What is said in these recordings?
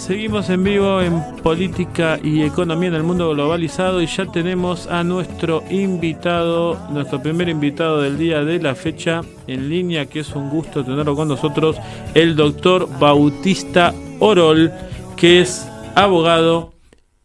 Seguimos en vivo en Política y Economía en el Mundo Globalizado y ya tenemos a nuestro invitado, nuestro primer invitado del día de la fecha en línea, que es un gusto tenerlo con nosotros, el doctor Bautista Orol, que es abogado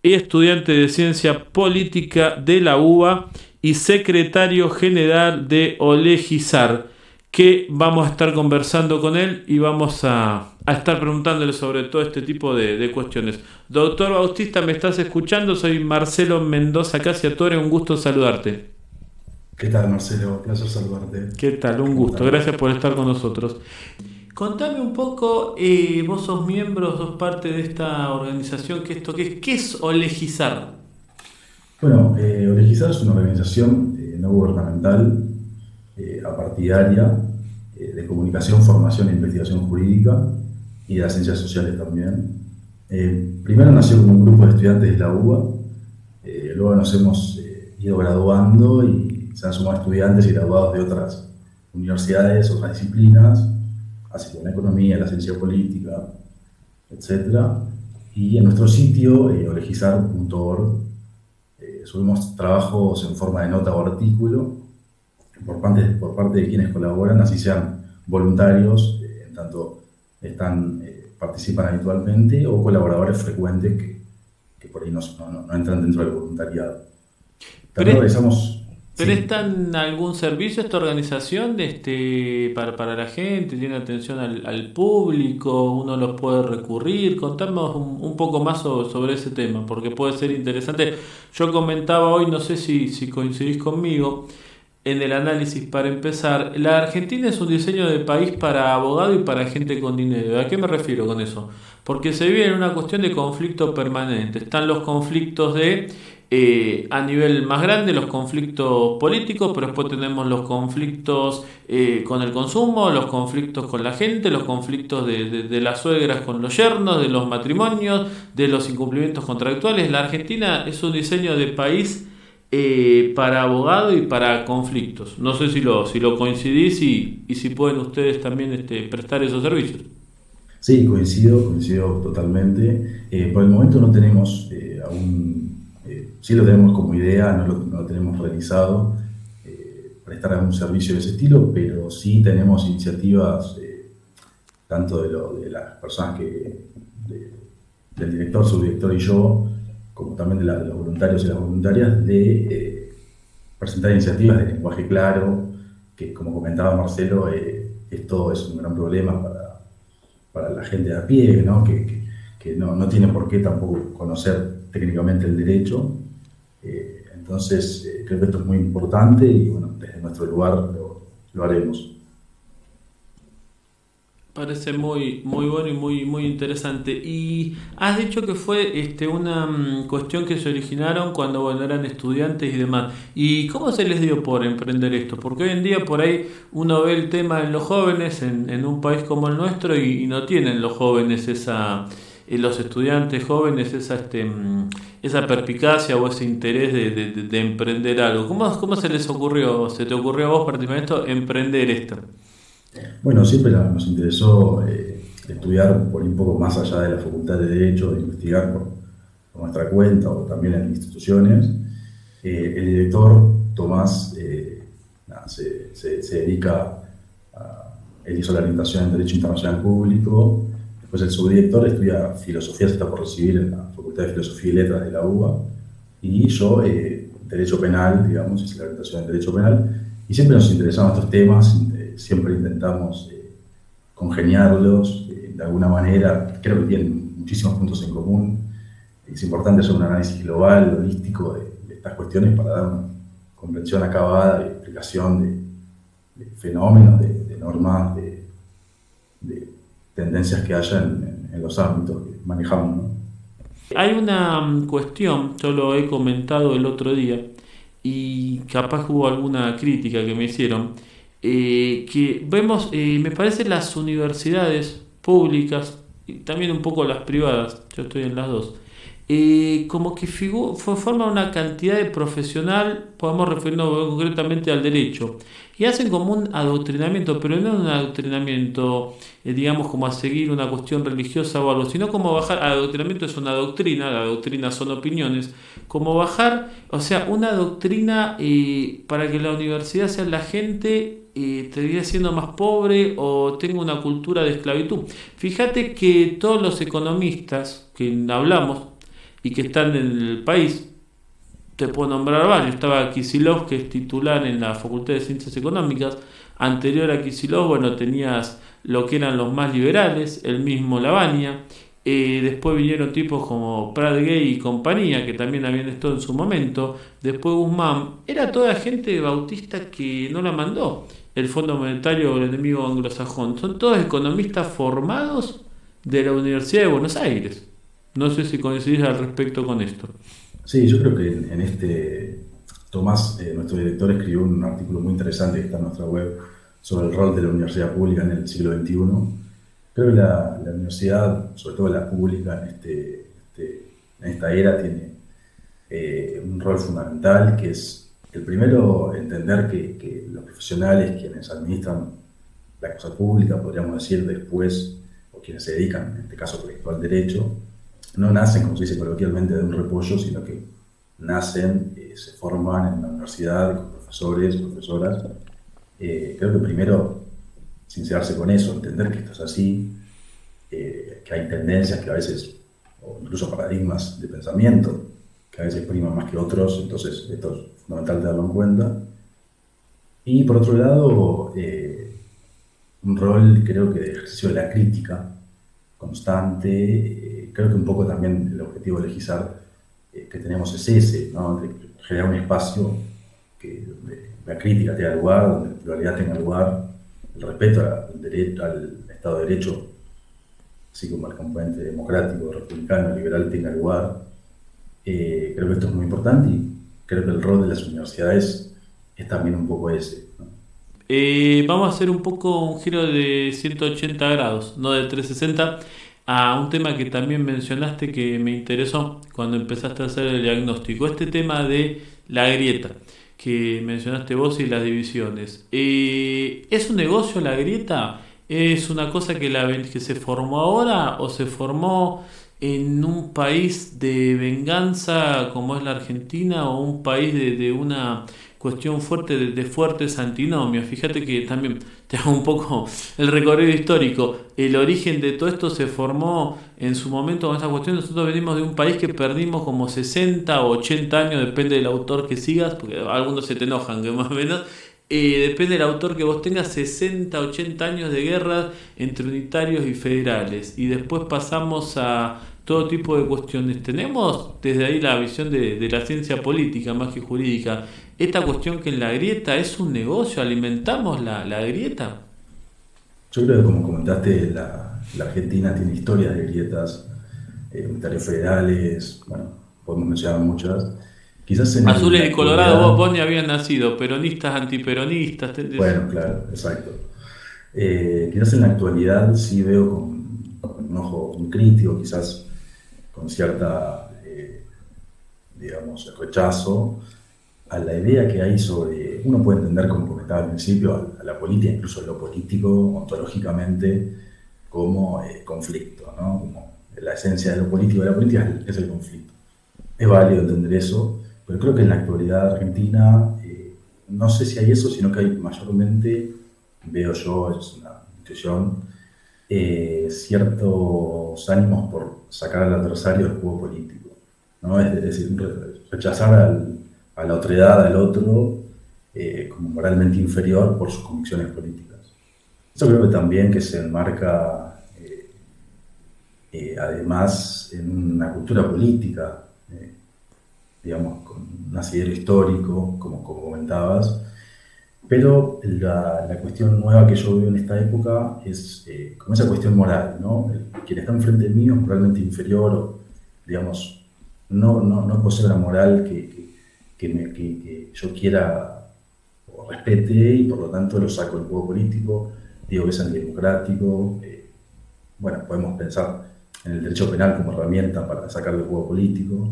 y estudiante de Ciencia Política de la UBA y secretario general de Olegizar, que vamos a estar conversando con él y vamos a estar preguntándole sobre todo este tipo de cuestiones. Doctor Bautista, ¿me estás escuchando? Soy Marcelo Mendoza Casiatore, un gusto saludarte. ¿Qué tal, Marcelo? Placer saludarte. ¿Qué tal? Un gusto, gracias por estar con nosotros. Contame un poco, vos sos miembro, sos parte de esta organización, ¿qué es Olegizar? Bueno, Olegizar es una organización no gubernamental, apartidaria, de comunicación, formación e investigación jurídica y de las ciencias sociales también. Primero nació como un grupo de estudiantes de la UBA, luego nos hemos ido graduando y se han sumado estudiantes y graduados de otras universidades, otras disciplinas, así como la economía, la ciencia política, etc. Y en nuestro sitio, olegizar.org, subimos trabajos en forma de nota o artículo por parte de quienes colaboran, así sean voluntarios, en tanto participan habitualmente, o colaboradores frecuentes que por ahí no entran dentro del voluntariado. También realizamos... ¿Prestan algún servicio esta organización para la gente? ¿Tiene atención al público? ¿Uno los puede recurrir? Contanos un poco más sobre ese tema, porque puede ser interesante. Yo comentaba hoy, no sé si coincidís conmigo, en el análisis para empezar, la Argentina es un diseño de país para abogado y para gente con dinero. ¿A qué me refiero con eso? Porque se vive en una cuestión de conflicto permanente. Están los conflictos a nivel más grande, los conflictos políticos, pero después tenemos los conflictos con el consumo, los conflictos con la gente, los conflictos de las suegras con los yernos, de los matrimonios, de los incumplimientos contractuales. La Argentina es un diseño de país para abogado y para conflictos. No sé si lo coincidís y si pueden ustedes también prestar esos servicios. Sí, coincido totalmente. Por el momento no tenemos sí lo tenemos como idea, no lo tenemos realizado, prestar algún servicio de ese estilo, pero sí tenemos iniciativas, tanto de las personas del director, subdirector y yo, como también de los voluntarios y las voluntarias, de presentar iniciativas de lenguaje claro, que como comentaba Marcelo, esto es un gran problema para la gente de a pie, ¿no? Que no tiene por qué tampoco conocer técnicamente el derecho. Entonces, creo que esto es muy importante y bueno, desde nuestro lugar lo haremos. Parece muy bueno y muy interesante. Y has dicho que fue una cuestión que se originaron cuando eran estudiantes y demás. ¿Y cómo se les dio por emprender esto? Porque hoy en día por ahí uno ve el tema en los jóvenes, en un país como el nuestro, y no tienen los jóvenes los estudiantes jóvenes esa perspicacia o ese interés de emprender algo. ¿Cómo se les ocurrió, se te ocurrió a vos particularmente emprender esto? Bueno, siempre nos interesó estudiar por un poco más allá de la Facultad de Derecho, de investigar por nuestra cuenta o también en instituciones. El director, Tomás, se dedica él hizo la orientación en Derecho Internacional Público. Después el subdirector estudia Filosofía, se está por recibir en la Facultad de Filosofía y Letras de la UBA. Y yo, Derecho Penal, digamos, hice la orientación en Derecho Penal. Y siempre nos interesaban estos temas, siempre intentamos congeniarlos de alguna manera. Creo que tienen muchísimos puntos en común. Es importante hacer un análisis global, holístico de estas cuestiones para dar una comprensión acabada y explicación de fenómenos, de normas, de tendencias que haya en los ámbitos que manejamos, ¿no? Hay una cuestión, yo lo he comentado el otro día, y capaz hubo alguna crítica que me hicieron, que vemos, me parece las universidades públicas y también un poco las privadas, yo estoy en las dos, como que forma una cantidad de profesional, podemos referirnos concretamente al derecho, y hacen como un adoctrinamiento, pero no un adoctrinamiento, digamos, como a seguir una cuestión religiosa o algo, sino como bajar, adoctrinamiento es una doctrina, la doctrina son opiniones, como bajar, o sea, una doctrina para que la universidad sea la gente termine siendo más pobre o tenga una cultura de esclavitud. Fíjate que todos los economistas que hablamos y que están en el país, te puedo nombrar varios. Estaba Kicillof, que es titular en la Facultad de Ciencias Económicas. Anterior a Kicillof, bueno, tenías lo que eran los más liberales, el mismo Lavagna. Después vinieron tipos como Prat Gay y compañía, que también habían estado en su momento. Después Guzmán. Era toda gente bautista que no la mandó el Fondo Monetario o el enemigo anglosajón. Son todos economistas formados de la Universidad de Buenos Aires. No sé si coincidís al respecto con esto. Sí, yo creo que en este, Tomás, nuestro director, escribió un artículo muy interesante que está en nuestra web sobre el rol de la universidad pública en el siglo XXI. Creo que la universidad, sobre todo la pública, en esta era, tiene un rol fundamental, que es el primero, entender que los profesionales, quienes administran la cosa pública, podríamos decir, después, o quienes se dedican, en este caso, por ejemplo, al derecho, no nacen, como se dice coloquialmente, de un repollo, sino que nacen, se forman en la universidad con profesores, profesoras. Creo que primero sincerarse con eso, entender que esto es así, que hay tendencias que a veces, o incluso paradigmas de pensamiento, que a veces priman más que otros, entonces esto es fundamental tenerlo en cuenta. Y por otro lado, un rol creo que de ejercicio de la crítica constante, creo que un poco también el objetivo de legislar que tenemos es ese, ¿no? De generar un espacio donde la crítica tenga lugar, donde la pluralidad tenga lugar, el respeto al derecho, al Estado de Derecho, así como el componente democrático, republicano, liberal tenga lugar. Creo que esto es muy importante y creo que el rol de las universidades es también un poco ese, ¿no? Vamos a hacer un poco un giro de 180 grados, no de 360, a un tema que también mencionaste que me interesó cuando empezaste a hacer el diagnóstico, este tema de la grieta que mencionaste vos y las divisiones. ¿Es un negocio la grieta? ¿Es una cosa que se formó ahora o se formó en un país de venganza como es la Argentina o un país de una cuestión fuerte de fuertes antinomias? Fíjate que también te hago un poco el recorrido histórico. El origen de todo esto se formó en su momento con esa cuestión. Nosotros venimos de un país que perdimos como 60 o 80 años, depende del autor que sigas, porque algunos se te enojan, que más o menos. Depende del autor que vos tengas, 60, 80 años de guerra entre unitarios y federales. Y después pasamos a todo tipo de cuestiones. Tenemos desde ahí la visión de la ciencia política más que jurídica. Esta cuestión que en la grieta es un negocio, alimentamos la grieta. Yo creo que, como comentaste, la Argentina tiene historias de grietas, unitarios federales, bueno, podemos mencionar muchas. Quizás Azules la y Colorado, actualidad, vos ni habían nacido, peronistas, antiperonistas. bueno, claro, exacto. Quizás en la actualidad sí veo con un ojo muy crítico, quizás con cierta, digamos, rechazo a la idea que hay sobre, uno puede entender, como comentaba al principio, a la política, incluso a lo político, ontológicamente, como conflicto, ¿no? Como la esencia de lo político de la política es el conflicto. Es válido entender eso, pero creo que en la actualidad argentina, no sé si hay eso, sino que hay mayormente, veo yo, es una intuición, ciertos ánimos por sacar al adversario del juego político, ¿no? Es decir, rechazar a la otredad, al otro, como moralmente inferior por sus convicciones políticas. Eso creo que también que se enmarca, además, en una cultura política, digamos, con un asidero histórico, como comentabas, pero la cuestión nueva que yo veo en esta época es como esa cuestión moral, ¿no? Quien está enfrente mío es moralmente inferior, o, digamos, no posee una moral que yo quiera o respete, y por lo tanto lo saco del juego político, digo que es antidemocrático. Bueno, podemos pensar en el derecho penal como herramienta para sacar del juego político.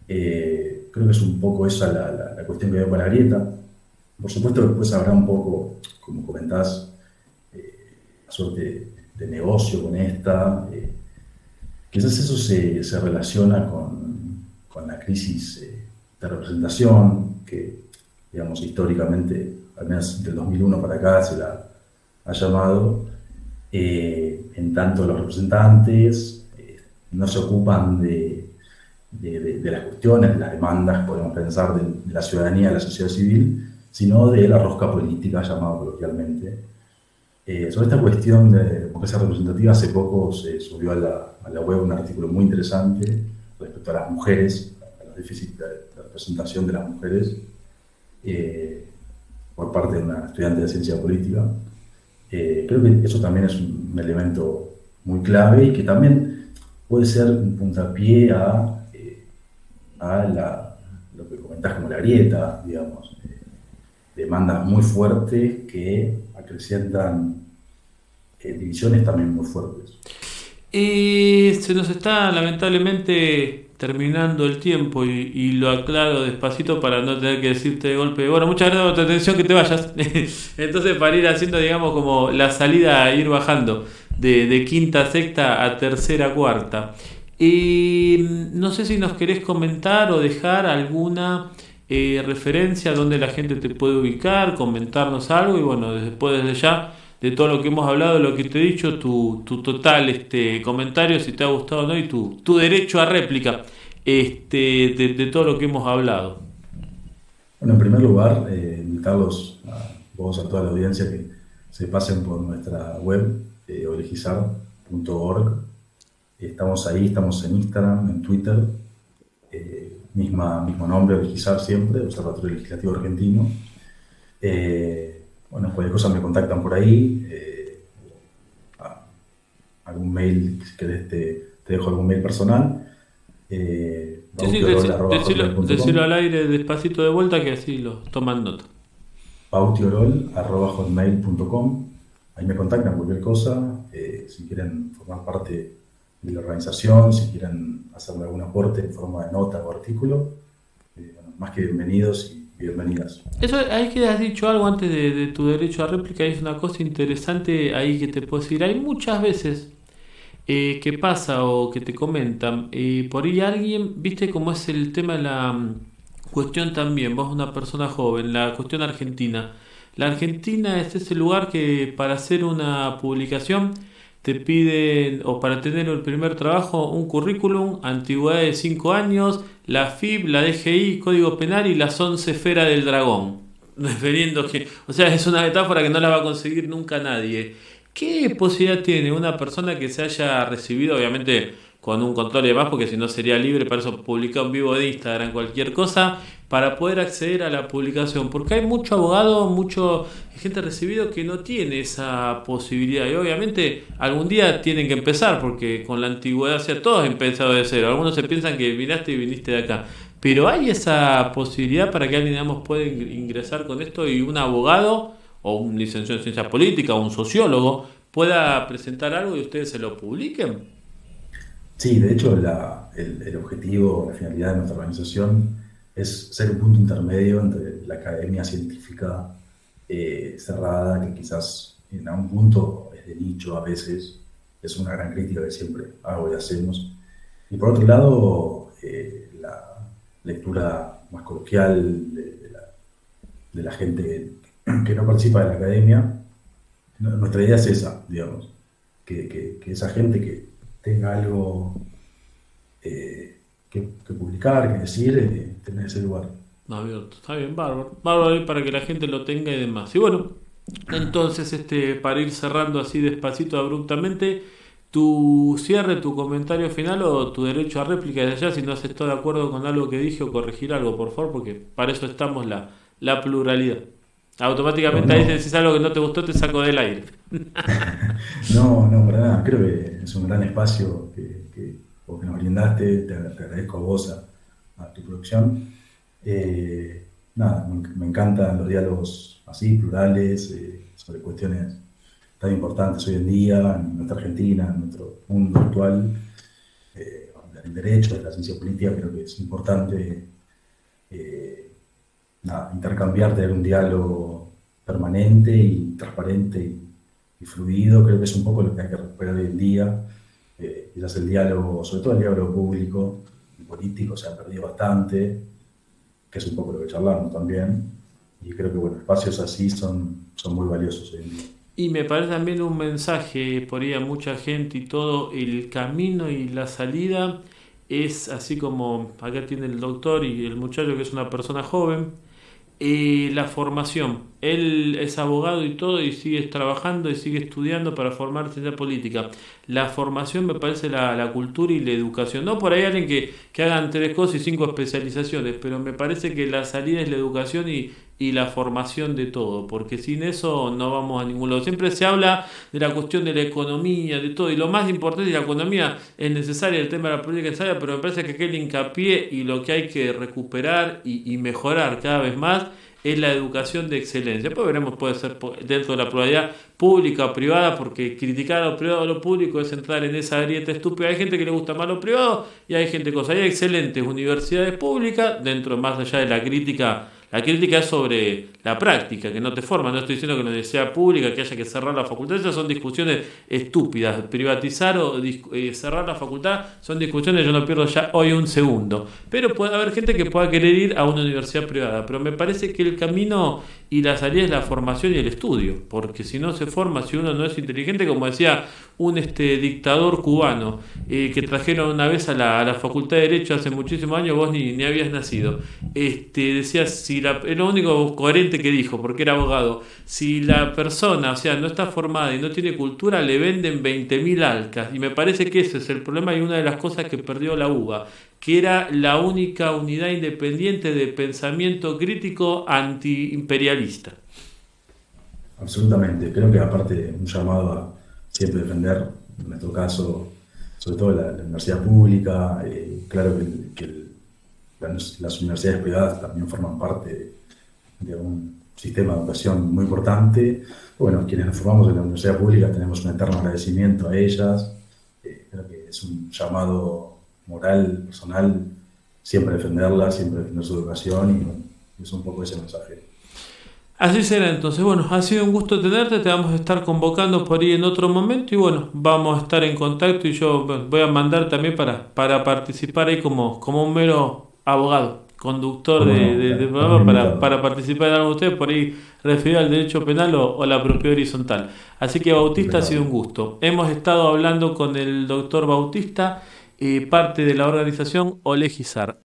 Creo que es un poco esa la cuestión que veo con la grieta. Por supuesto, después habrá un poco, como comentás, una suerte de negocio con esta. Quizás eso se relaciona con la crisis de representación que, digamos, históricamente, al menos del 2001 para acá, se la ha llamado, en tanto los representantes no se ocupan de las cuestiones, de las demandas, podemos pensar, de la ciudadanía, de la sociedad civil, sino de la rosca política, llamado coloquialmente. Sobre esta cuestión de democracia representativa, hace poco se subió a la web un artículo muy interesante respecto a las mujeres, a los déficits de representación de las mujeres, por parte de una estudiante de ciencia política. Creo que eso también es un elemento muy clave y que también puede ser un puntapié a lo que comentás como la grieta, digamos, demandas muy fuertes que acrecientan divisiones también muy fuertes. Se nos está lamentablemente terminando el tiempo y lo aclaro despacito para no tener que decirte de golpe, bueno, muchas gracias por tu atención, que te vayas. Entonces, para ir haciendo, digamos, como la salida, a ir bajando de quinta, sexta a tercera, cuarta. No sé si nos querés comentar o dejar alguna referencia donde la gente te puede ubicar, comentarnos algo y bueno, después desde ya de todo lo que hemos hablado, lo que te he dicho, tu total comentario, si te ha gustado o no, y tu derecho a réplica de todo lo que hemos hablado. Bueno, en primer lugar, invitarlos a vos, a toda la audiencia, que se pasen por nuestra web, orejizar.org. Estamos ahí, estamos en Instagram, en Twitter, mismo nombre, Orejizar siempre, Observatorio Legislativo Argentino. Bueno, cualquier cosa me contactan por ahí. Algún mail, si querés, te dejo algún mail personal. Decilo al aire despacito de vuelta que así lo toman nota. bautiorol@hotmail.com. Ahí me contactan cualquier cosa. Si quieren formar parte de la organización, si quieren hacerme algún aporte en forma de nota o artículo, bueno, más que bienvenidos y bienvenidas. Eso, ahí que has dicho algo antes de tu derecho a réplica, es una cosa interesante ahí que te puedo decir. Hay muchas veces que pasa o que te comentan, por ahí alguien, viste cómo es el tema de la cuestión también, vos una persona joven, la cuestión argentina. La Argentina es ese lugar que para hacer una publicación te piden, o para tener el primer trabajo, un currículum, antigüedad de 5 años, la FIP, la DGI, Código Penal y las 11 esferas del dragón. Refiriendo que, o sea, es una metáfora que no la va a conseguir nunca nadie. ¿Qué posibilidad tiene una persona que se haya recibido, obviamente con un control y demás, porque si no sería libre, para eso publica en vivo de Instagram, cualquier cosa, para poder acceder a la publicación? Porque hay mucho abogado, mucho gente recibido que no tiene esa posibilidad y obviamente algún día tienen que empezar, porque con la antigüedad, o sea, todos han empezado de cero. Algunos se piensan que viniste y viniste de acá, pero hay esa posibilidad para que alguien, digamos, pueda ingresar con esto y un abogado o un licenciado en ciencia política o un sociólogo pueda presentar algo y ustedes se lo publiquen. Sí, de hecho, el objetivo, la finalidad de nuestra organización es ser un punto intermedio entre la academia científica cerrada, que quizás en algún punto es de nicho a veces, es una gran crítica que siempre hago y hacemos. Y por otro lado, la lectura más coloquial de la gente que no participa de la academia. Nuestra idea es esa, digamos, que esa gente que tenga algo que publicar, que decir, tener ese lugar. Abierto, está bien, bárbaro. Bárbaro ahí para que la gente lo tenga y demás. Y bueno, entonces para ir cerrando así despacito, abruptamente, tu cierre, tu comentario final o tu derecho a réplica desde allá, si no estás de acuerdo con algo que dije o corregir algo, por favor, porque para eso estamos la pluralidad. Automáticamente ahí si decís algo que no te gustó, te saco del aire. No, para nada. Creo que es un gran espacio que nos brindaste. Te agradezco a vos, a tu producción. Nada, me encantan los diálogos así, plurales, sobre cuestiones tan importantes hoy en día en nuestra Argentina, en nuestro mundo actual, el derecho, de la ciencia política. Creo que es importante eh, intercambiar, tener un diálogo permanente y transparente y fluido. Creo que es un poco lo que hay que recuperar hoy en día. Quizás el diálogo, sobre todo el diálogo público y político, se ha perdido bastante, que es un poco lo que charlamos también. Y creo que, bueno, espacios así son muy valiosos hoy en día. Y me parece también un mensaje por ahí a mucha gente y todo, el camino y la salida es así como acá tiene el doctor y el muchacho que es una persona joven, la formación. Él es abogado y todo y sigue trabajando y sigue estudiando para formarse en la política. La formación me parece la cultura y la educación. No por ahí alguien que hagan tres cosas y cinco especializaciones, pero me parece que la salida es la educación y la formación de todo, porque sin eso no vamos a ningún lado. Siempre se habla de la cuestión de la economía, de todo, y lo más importante, la economía es necesaria, el tema de la política es necesaria, pero me parece que aquel hincapié y lo que hay que recuperar y mejorar cada vez más es la educación de excelencia. Después veremos, puede ser dentro de la pluralidad pública o privada, porque criticar a lo privado o a lo público es entrar en esa grieta estúpida. Hay gente que le gusta más lo privado y hay gente cosa. Hay excelentes universidades públicas, dentro más allá de la crítica. La crítica es sobre la práctica, que no te forma. No estoy diciendo que la universidad pública, que haya que cerrar la facultad. Esas son discusiones estúpidas. Privatizar o cerrar la facultad son discusiones, yo no pierdo ya hoy un segundo. Pero puede haber gente que pueda querer ir a una universidad privada. Pero me parece que el camino y la salida es la formación y el estudio. Porque si no se forma, si uno no es inteligente, como decía un dictador cubano que trajeron una vez a la Facultad de Derecho hace muchísimos años, vos ni habías nacido. Decía, si es lo único coherente que dijo, porque era abogado, si la persona, o sea, no está formada y no tiene cultura, le venden 20.000 alcas. Y me parece que ese es el problema y una de las cosas que perdió la UBA, que era la única unidad independiente de pensamiento crítico antiimperialista. Absolutamente. Creo que aparte un llamado a siempre defender, en nuestro caso, sobre todo la universidad pública. Claro las universidades privadas también forman parte de un sistema de educación muy importante. Bueno, quienes nos formamos en la universidad pública tenemos un eterno agradecimiento a ellas. Creo que es un llamado moral, personal, siempre defenderla, siempre defender su educación, y bueno, es un poco ese mensaje. Así será entonces. Bueno, ha sido un gusto tenerte, te vamos a estar convocando por ahí en otro momento y bueno, vamos a estar en contacto y yo bueno, voy a mandar también para participar ahí como un mero abogado, conductor Como no, de estás muy programa invitado. para participar en algo de ustedes, por ahí referido al derecho penal o la propiedad horizontal. Así que Bautista, ha sido un Impecable. gusto. Hemos estado hablando con el doctor Bautista, parte de la organización Olegizar.